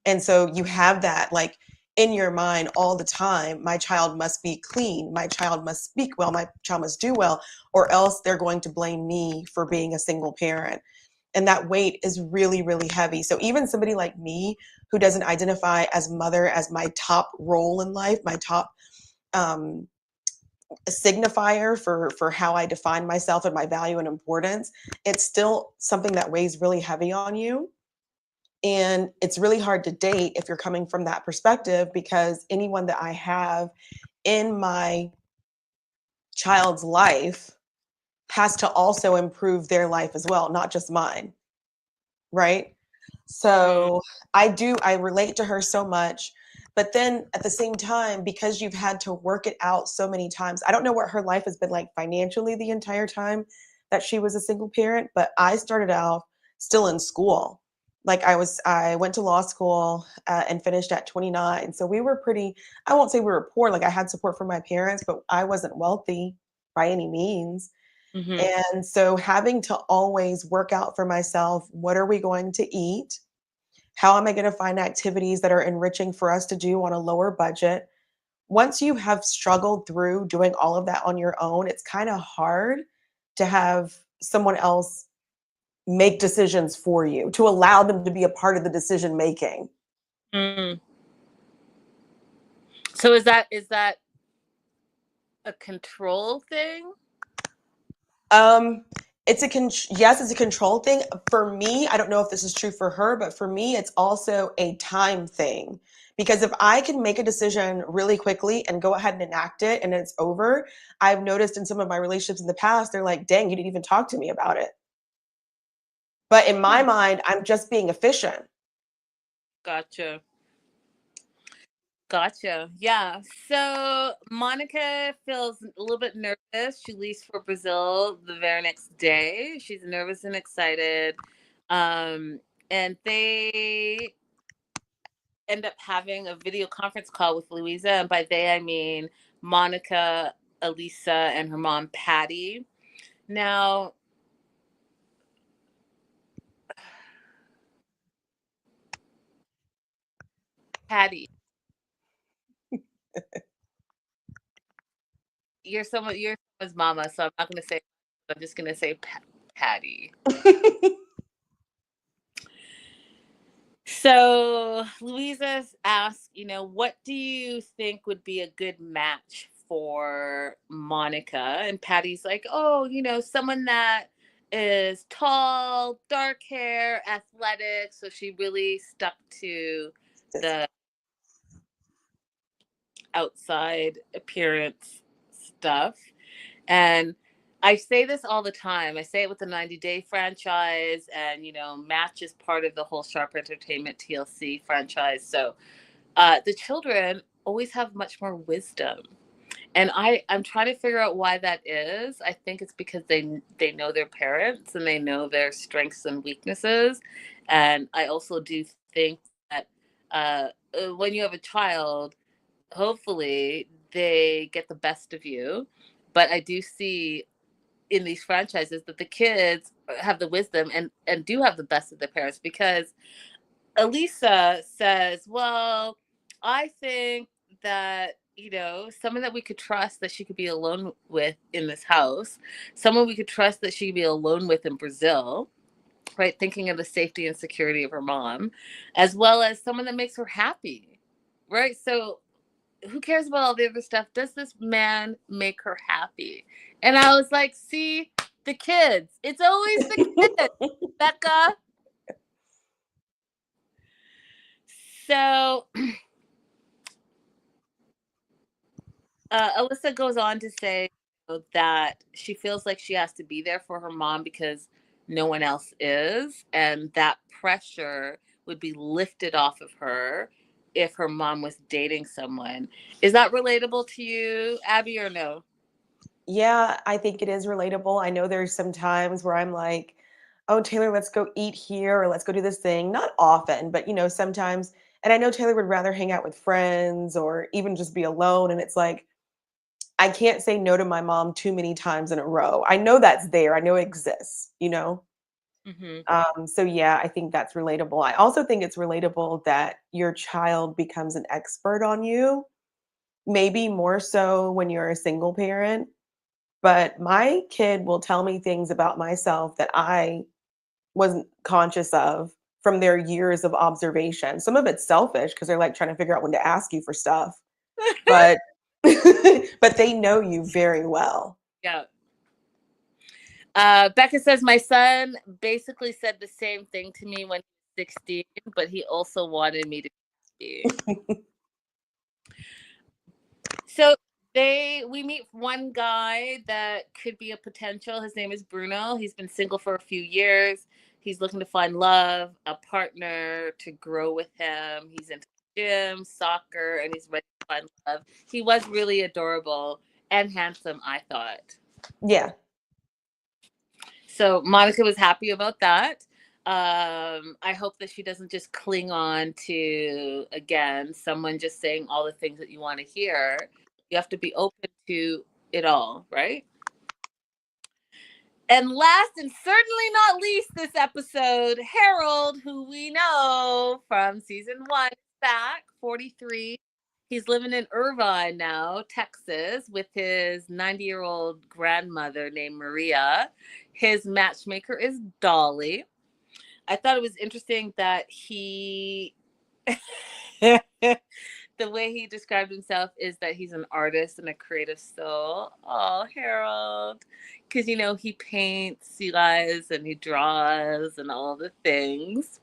And so you have that like in your mind all the time. My child must be clean. My child must speak well. My child must do well, or else they're going to blame me for being a single parent. And that weight is really, really heavy. So even somebody like me who doesn't identify as mother as my top role in life, my top signifier for how I define myself and my value and importance, it's still something that weighs really heavy on you. And it's really hard to date if you're coming from that perspective, because anyone that I have in my child's life has to also improve their life as well, not just mine. Right. So I relate to her so much. But then at the same time, because you've had to work it out so many times, I don't know what her life has been like financially the entire time that she was a single parent, but I started out still in school. Like I went to law school and finished at 29. So we were pretty, I won't say we were poor. Like I had support from my parents, but I wasn't wealthy by any means. Mm-hmm. And so having to always work out for myself, what are we going to eat? How am I going to find activities that are enriching for us to do on a lower budget? Once you have struggled through doing all of that on your own, it's kind of hard to have someone else make decisions for you, to allow them to be a part of the decision making. Mm. So is that a control thing? Um, yes, it's a control thing. For me, I don't know if this is true for her, but for me, it's also a time thing. Because if I can make a decision really quickly and go ahead and enact it and it's over, I've noticed in some of my relationships in the past, they're like, dang, you didn't even talk to me about it. But in my mind, I'm just being efficient. Gotcha. Gotcha. Yeah. So Monica feels a little bit nervous. She leaves for Brazil the very next day. She's nervous and excited. Um, and they end up having a video conference call with Louisa. And by they, I mean Monica, Elisa, and her mom, Patty. Now, Patty. You're someone's mama, so I'm not gonna say. I'm just gonna say Patty. So Louisa's asked, what do you think would be a good match for Monica? And Patty's like, oh, someone that is tall, dark hair, athletic. So she really stuck to the outside appearance stuff. And I say this all the time. I say it with the 90 Day franchise, and Match is part of the whole Sharp Entertainment TLC franchise. So the children always have much more wisdom. And I'm trying to figure out why that is. I think it's because they know their parents and they know their strengths and weaknesses. And I also do think that when you have a child, hopefully they get the best of you. But I do see in these franchises that the kids have the wisdom and do have the best of their parents, because Elisa says, well, I think that, someone that we could trust that she could be alone with in this house, someone we could trust that she could be alone with in Brazil, right? Thinking of the safety and security of her mom, as well as someone that makes her happy, right? So who cares about all the other stuff? Does this man make her happy? And I was like, see, the kids. It's always the kids, Becca. So Alyssa goes on to say that she feels like she has to be there for her mom because no one else is. And that pressure would be lifted off of her if her mom was dating someone. Is that relatable to you, Abby, or no? Yeah, I think it is relatable. I know there's some times where I'm like, "Oh, Taylor, let's go eat here or let's go do this thing." Not often, but sometimes. And I know Taylor would rather hang out with friends or even just be alone. And it's like, I can't say no to my mom too many times in a row. I know that's there. I know it exists. Mm-hmm. So yeah, I think that's relatable. I also think it's relatable that your child becomes an expert on you, maybe more so when you're a single parent. But my kid will tell me things about myself that I wasn't conscious of from their years of observation. Some of it's selfish because they're like trying to figure out when to ask you for stuff. But but they know you very well. Yeah. Becca says, my son basically said the same thing to me when he was 16, but he also wanted me to be happy. So we meet one guy that could be a potential. His name is Bruno. He's been single for a few years. He's looking to find love, a partner to grow with him. He's into gym, soccer, and he's ready to find love. He was really adorable and handsome, I thought. Yeah. So Monica was happy about that. I hope that she doesn't just cling on to, again, someone just saying all the things that you want to hear. You have to be open to it all, right? And last and certainly not least, this episode, Harold, who we know from season 1, back, 43. He's living in Irvine now, Texas, with his 90-year-old grandmother named Maria. His matchmaker is Dolly. I thought it was interesting that he the way he described himself is that he's an artist and a creative soul. Oh, Harold. Because, he paints, you guys, and he draws and all the things.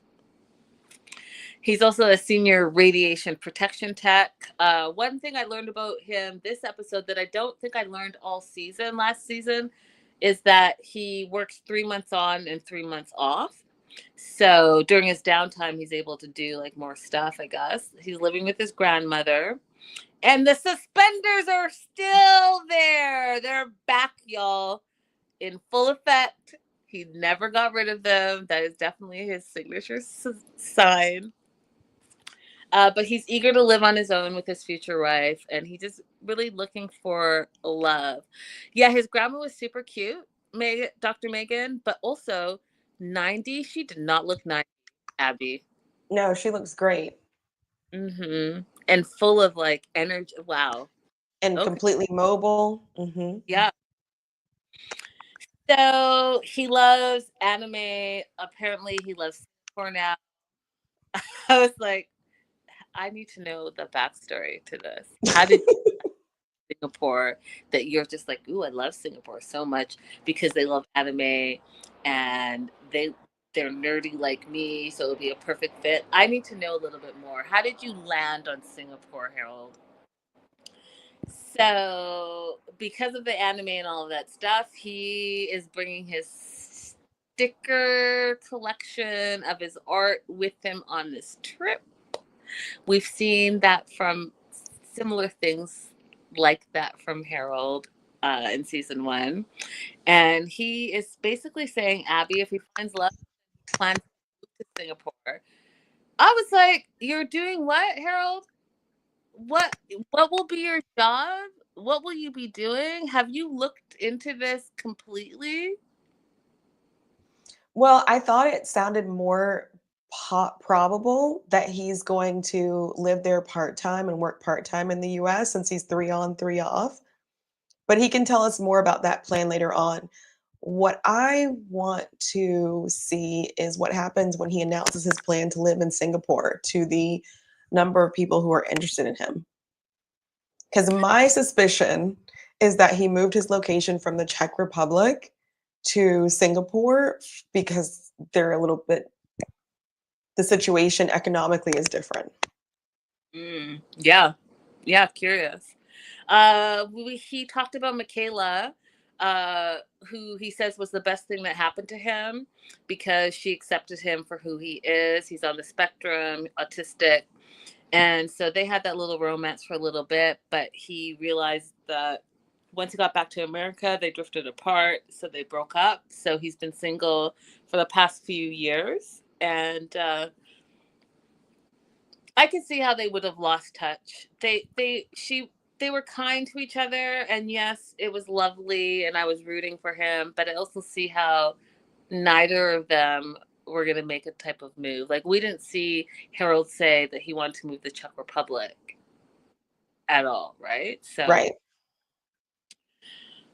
He's also a senior radiation protection tech. One thing I learned about him this episode that I don't think I learned all season, last season, is that he works 3 months on and 3 months off. So during his downtime, he's able to do like more stuff, I guess. He's living with his grandmother. And the suspenders are still there. They're back, y'all, in full effect. He never got rid of them. That is definitely his signature sign. But he's eager to live on his own with his future wife, and he's just really looking for love. Yeah, his grandma was super cute, Dr. Megan, but also 90. She did not look 90, Abby. No, she looks great. Mm-hmm. And full of like energy. Wow. and Okay. completely mobile. Yeah. So he loves anime. Apparently, he loves Singapore now. I was like, I need to know the backstory to this. How did Singapore that you're just like, ooh, I love Singapore so much because they love anime and they're nerdy like me, so it would be a perfect fit. I need to know a little bit more. How did you land on Singapore, Harold? So, because of the anime and all of that stuff, he is bringing his sticker collection of his art with him on this trip. We've seen that from similar things like that from Harold in season 1. And he is basically saying, Abby, if he finds love, he plans to move to Singapore. I was like, you're doing what, Harold? What what will be your job? What will you be doing? Have you looked into this completely? Well, I thought it sounded more probable that he's going to live there part time and work part time in the US since he's 3 on, 3 off. But he can tell us more about that plan later on. What I want to see is what happens when he announces his plan to live in Singapore to the number of people who are interested in him. Because my suspicion is that he moved his location from the Czech Republic to Singapore because they're a little bit, the situation economically is different. Yeah. Yeah, curious. He talked about Michaela, who he says was the best thing that happened to him because she accepted him for who he is. He's on the spectrum, autistic. And so they had that little romance for a little bit, but he realized that once he got back to America, they drifted apart. So they broke up. So he's been single for the past few years. And I could see how they would have lost touch. They were kind to each other, and yes, it was lovely, and I was rooting for him. But I also see how neither of them were going to make a type of move. Like we didn't see Harold say that he wanted to move to Czech Republic at all, right? So, Right.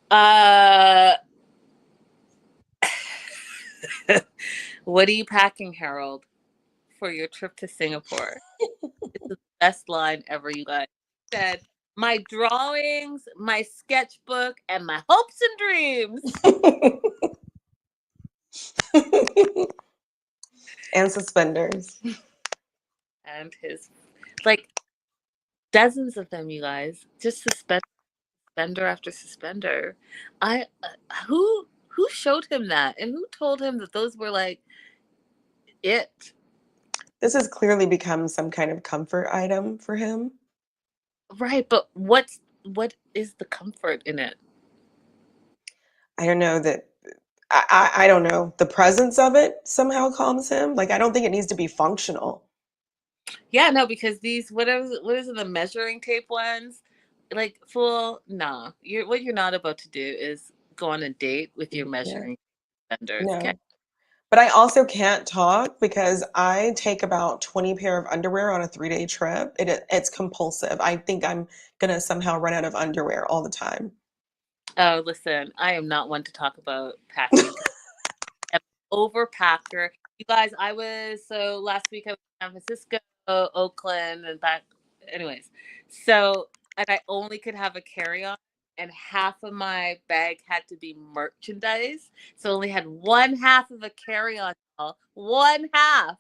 uh, what are you packing, Harold, for your trip to Singapore? It's the best line ever, you guys. He said, my drawings, my sketchbook, and my hopes and dreams. And suspenders. And his, like, dozens of them, you guys. Just suspender after suspender. I, who showed him that? And who told him that those were, like, it? This has clearly become some kind of comfort item for him. Right, but what is the comfort in it? I don't know that I don't know. The presence of it somehow calms him. Like I don't think it needs to be functional. Yeah, no, because these what is it, the measuring tape ones? Like fool, nah. What you're not about to do is go on a date with your Yeah. measuring vendors. Okay. No. But I also can't talk because I take about 20 pair of underwear on a 3-day trip. It's compulsive. I think I'm gonna somehow run out of underwear all the time. Oh, listen, I am not one to talk about packing. I'm an overpacker. You guys, so last week I was in San Francisco, Oakland, and back. Anyways, so and I only could have a carry-on, and half of my bag had to be merchandise. So I only had one half of a carry-on. Y'all. One half.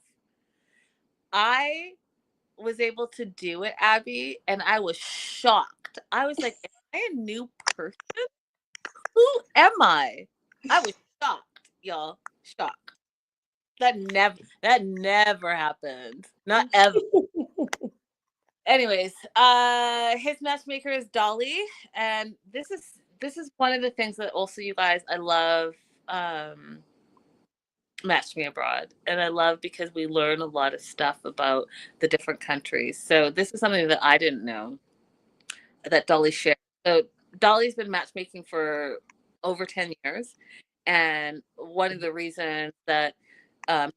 I was able to do it, Abby, and I was shocked. I was like, "Am I a new person? Who am I?" I was shocked, y'all. Shocked. That never happened. Not ever. Anyways, his matchmaker is Dolly, and this is one of the things that also, you guys, I love Match Me Abroad, and I love because we learn a lot of stuff about the different countries. So this is something that I didn't know that Dolly shared. So Dolly's been matchmaking for over 10 years, and one of the reasons that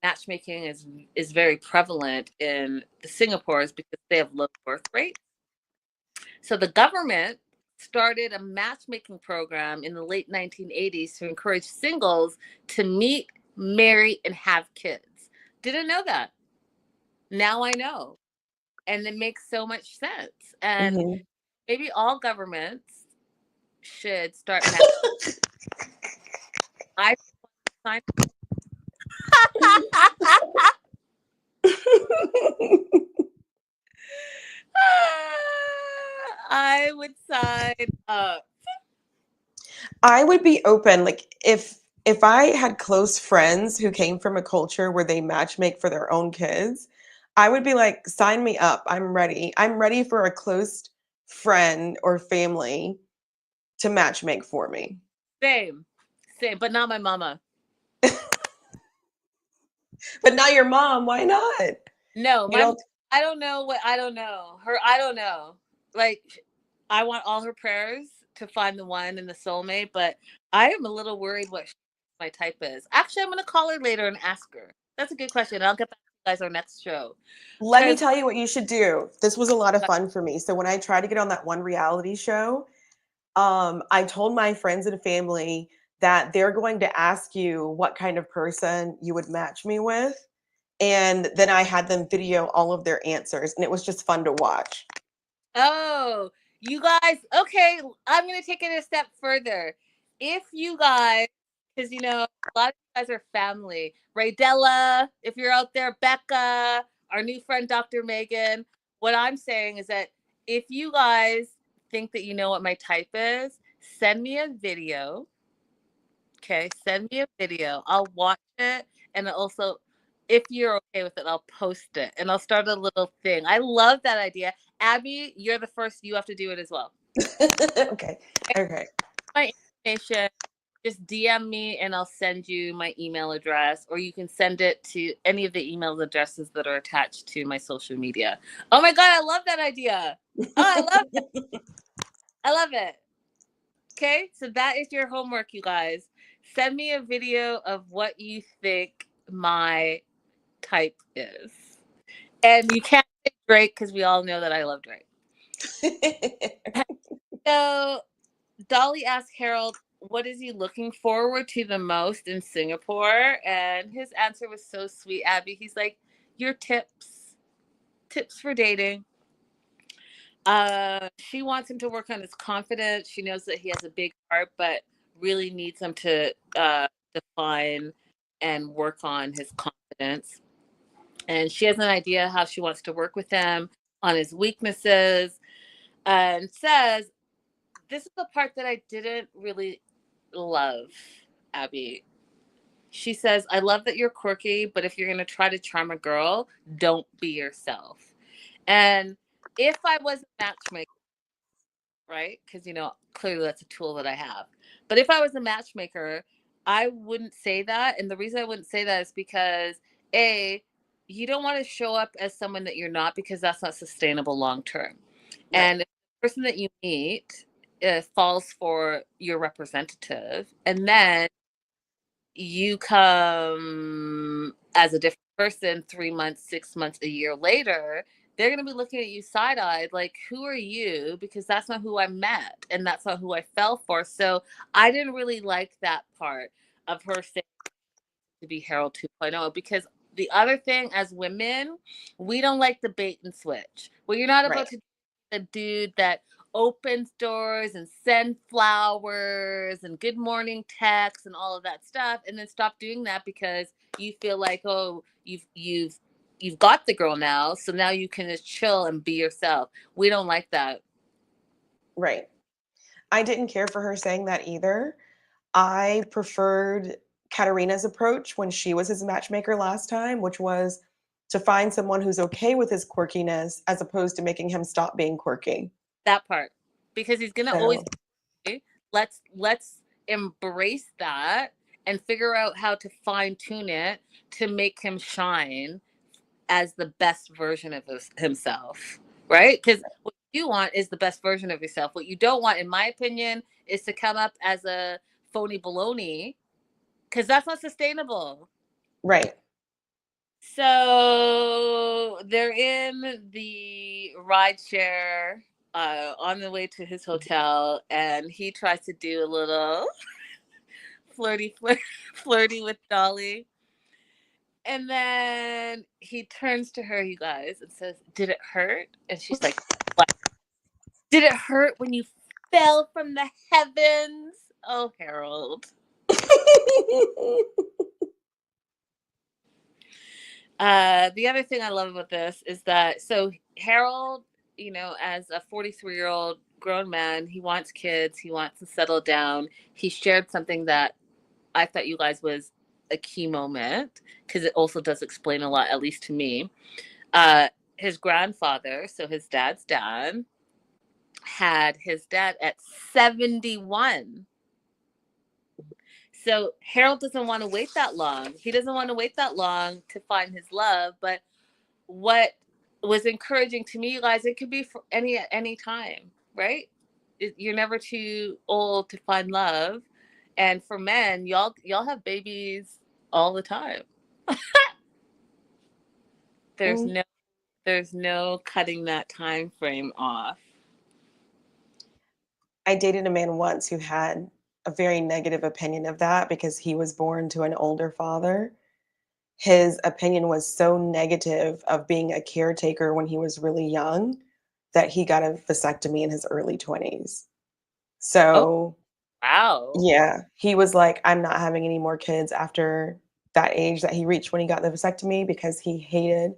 matchmaking is very prevalent in the Singapores because they have low birth rates. So the government started a matchmaking program in the late 1980s to encourage singles to meet, marry, and have kids. Didn't know that. Now I know. And it makes so much sense. And Mhm. maybe all governments should start matching. I sign. I would sign up. I would be open, like, if I had close friends who came from a culture where they matchmake for their own kids, I would be like, "Sign me up. I'm ready. I'm ready for a close friend or family to matchmake for me." Same, same, but not my mama. But not your mom, why not? No, You my don't I don't know what I don't know. Her I don't know. Like I want all her prayers to find the one and the soulmate, but I am a little worried what my type is. Actually, I'm gonna call her later and ask her. That's a good question. I'll get back to you guys on next show. Let me Because tell you what you should do. This was a lot of fun for me. So when I tried to get on that one reality show, I told my friends and family that they're going to ask you what kind of person you would match me with. And then I had them video all of their answers, and it was just fun to watch. oh, you guys, okay, I'm gonna take it a step further. If you guys, because a lot of you guys are family. Raydella, if you're out there, Becca, our new friend Dr. Megan. What I'm saying is that if you guys think that you know what my type is, send me a video. Okay, send me a video. I'll watch it, and also, if you're okay with it, I'll post it, and I'll start a little thing. I love that idea. Abby, you're the first. You have to do it as well. Okay. Okay. My information, just DM me, and I'll send you my email address, or you can send it to any of the email addresses that are attached to my social media. Oh my god, I love that idea. Oh, I love it. I love it. Okay, so that is your homework, you guys. Send me a video of what you think my type is. And you can't say Drake because we all know that I love Drake. So Dolly asked Harold, what is he looking forward to the most in Singapore? And his answer was so sweet, Abby. He's like, your tips for dating. She wants him to work on his confidence. She knows that he has a big heart, but really needs him to define and work on his confidence. And she has an idea how she wants to work with him on his weaknesses, and says, this is the part that I didn't really love, Abby. She says, I love that you're quirky, but if you're going to try to charm a girl, don't be yourself. And if I was a matchmaker, right? Because, clearly that's a tool that I have. But if I was a matchmaker, I wouldn't say that. And the reason I wouldn't say that is because, A, you don't want to show up as someone that you're not, because that's not sustainable long term. Right. And if the person that you meet falls for your representative, and then you come as a different person 3 months, 6 months, a year later, they're going to be looking at you side-eyed like, who are you? Because that's not who I met, and that's not who I fell for. So I didn't really like that part of her saying to be Harold 2.0, because the other thing, as women, we don't like the bait and switch. Well, you're not Right. about to be a dude that opens doors and send flowers and good morning texts and all of that stuff, and then stop doing that because you feel like, oh, you've got the girl now, so now you can just chill and be yourself. We don't like that. Right. I didn't care for her saying that either. I preferred Katarina's approach when she was his matchmaker last time, which was to find someone who's okay with his quirkiness as opposed to making him stop being quirky. That part, because he's gonna always So, be. Let's embrace that and figure out how to fine tune it to make him shine as the best version of himself, right? Because what you want is the best version of yourself. What you don't want, in my opinion, is to come up as a phony baloney, because that's not sustainable. right. So they're in the rideshare on the way to his hotel, and he tries to do a little flirty with Dolly. And then he turns to her, you guys, and says, "Did it hurt?" And she's like, "What? Did it hurt when you fell from the heavens?" Oh, Harold. The other thing I love about this is that so Harold, as a 43-year-old grown man, he wants kids, he wants to settle down. He shared something that I thought you guys was a key moment because it also does explain a lot, at least to me. His grandfather, so his dad's dad, had his dad at 71. So Harold doesn't want to wait that long. He doesn't want to wait that long to find his love. But what was encouraging to me, you guys, it could be for any time, right? You're never too old to find love. And for men, y'all have babies all the time. There's Mm. no there's no cutting that time frame off. I dated a man once who had a very negative opinion of that because he was born to an older father. His opinion was so negative of being a caretaker when he was really young that he got a vasectomy in his early 20s. Oh, So, wow. yeah, he was like, I'm not having any more kids after that age that he reached when he got the vasectomy because he hated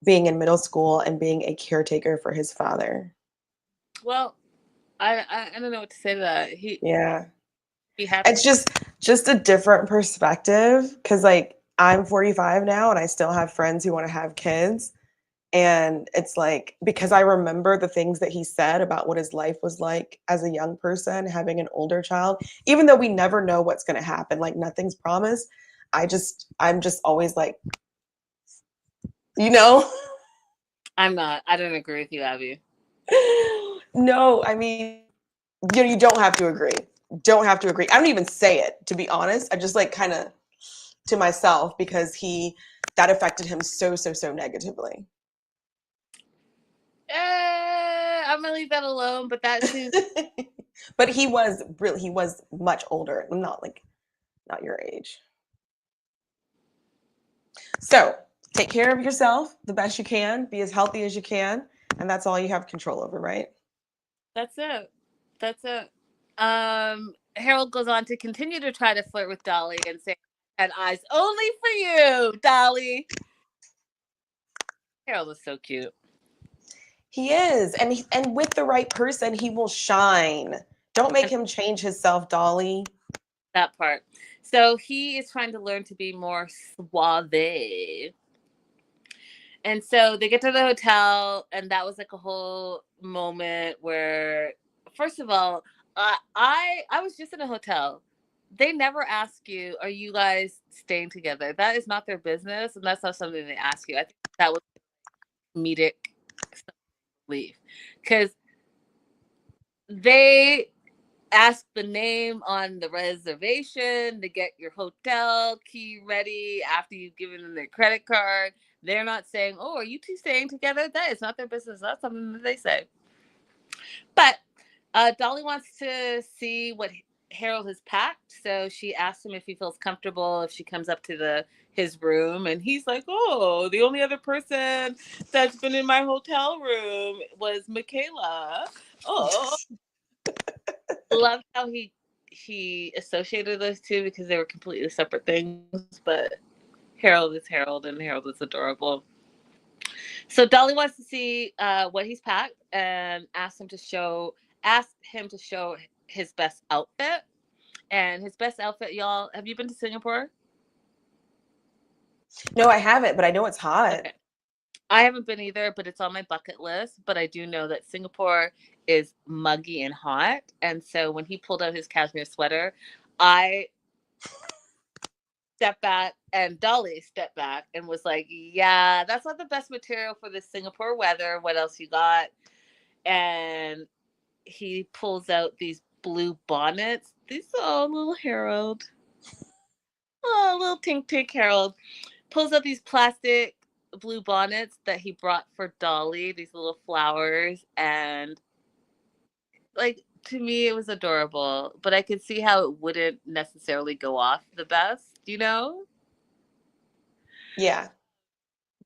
being in middle school and being a caretaker for his father. Well, I don't know what to say to that. Yeah. He happy. It's just a different perspective because like I'm 45 now and I still have friends who want to have kids. And it's like because I remember the things that he said about what his life was like as a young person, having an older child, even though we never know what's gonna happen, like nothing's promised. I'm just always like, you know? I'm not. I don't agree with you, Abby. No, I mean, you don't have to agree. Don't have to agree. I don't even say it, to be honest. I just like kind of to myself because that affected him so negatively. I'm gonna leave that alone. But that seems But he was much older, not your age. So take care of yourself the best you can, be as healthy as you can, and that's all you have control over, right? that's it. That's it. Harold goes on to continue to try to flirt with Dolly and say, "Had eyes only for you, Dolly." Harold is so cute. He is, and with the right person, he will shine. Don't make him change himself, Dolly. That part. So he is trying to learn to be more suave. And so they get to the hotel, and that was like a whole moment where, first of all, I was just in a hotel. They never ask you, "Are you guys staying together?" That is not their business, and that's not something they ask you. I think that was comedic relief because they ask the name on the reservation to get your hotel key ready after you've given them their credit card. They're not saying, "Oh, are you two staying together?" That is not their business. That's something that they say. But Dolly wants to see what Harold has packed, so she asks him if he feels comfortable if she comes up to his room, and he's like, "Oh, the only other person that's been in my hotel room was Michaela." Oh, love how he associated those two because they were completely separate things. But Harold is Harold, and Harold is adorable. So Dolly wants to see what he's packed and ask him to show his best outfit. And his best outfit, y'all. Have you been to Singapore? No, I haven't, but I know it's hot. Okay. I haven't been either, but it's on my bucket list. But I do know that Singapore is muggy and hot. And so when he pulled out his cashmere sweater, I stepped back and Dolly stepped back and was like, "Yeah, that's not the best material for the Singapore weather. What else you got?" And he pulls out these blue bonnets. These are little Harold. Oh, little Tink Tink Harold. pulls out these plastic blue bonnets that he brought for Dolly, these little flowers, and like to me it was adorable, but I could see how it wouldn't necessarily go off the best, you know? Yeah.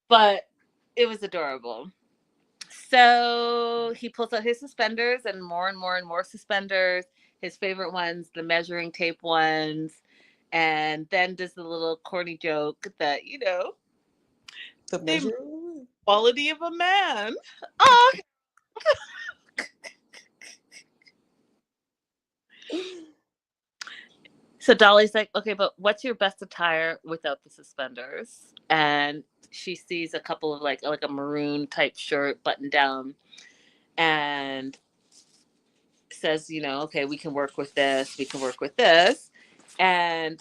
But it was adorable. So he pulls out his suspenders and more and more and more suspenders, his favorite ones, the measuring tape ones, and then does the little corny joke that, you know, The they measure. quality of a man. Oh, so Dolly's like, okay, but what's your best attire without the suspenders? And she sees a couple of like a maroon type shirt button down and says, you know, okay, we can work with this, we can work with this. And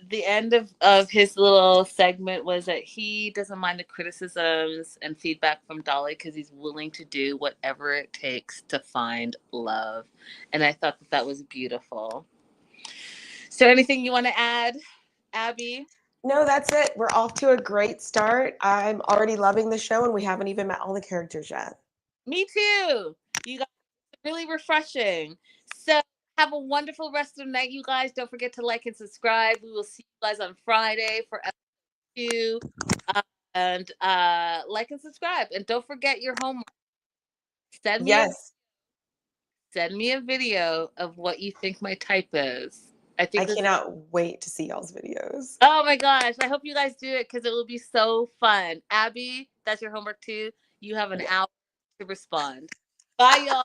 the end of his little segment was that he doesn't mind the criticisms and feedback from Dolly because he's willing to do whatever it takes to find love. And I thought that was beautiful. So anything you want to add, Abby? No, that's it. We're off to a great start. I'm already loving the show, and we haven't even met all the characters yet. Me too. You guys, really refreshing. So have a wonderful rest of the night, you guys. Don't forget to like and subscribe. We will see you guys on Friday for episode 2. And like and subscribe. And don't forget your homework. Yes. Send me a video of what you think my type is. I I think cannot wait to see y'all's videos. Oh my gosh. I hope you guys do it because it will be so fun. Abby, that's your homework too. You have an hour to respond. Bye, y'all.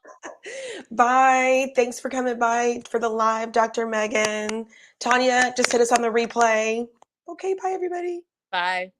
Bye. Thanks for coming by for the live, Dr. Megan. Tanya, just hit us on the replay. Okay, bye, everybody. Bye.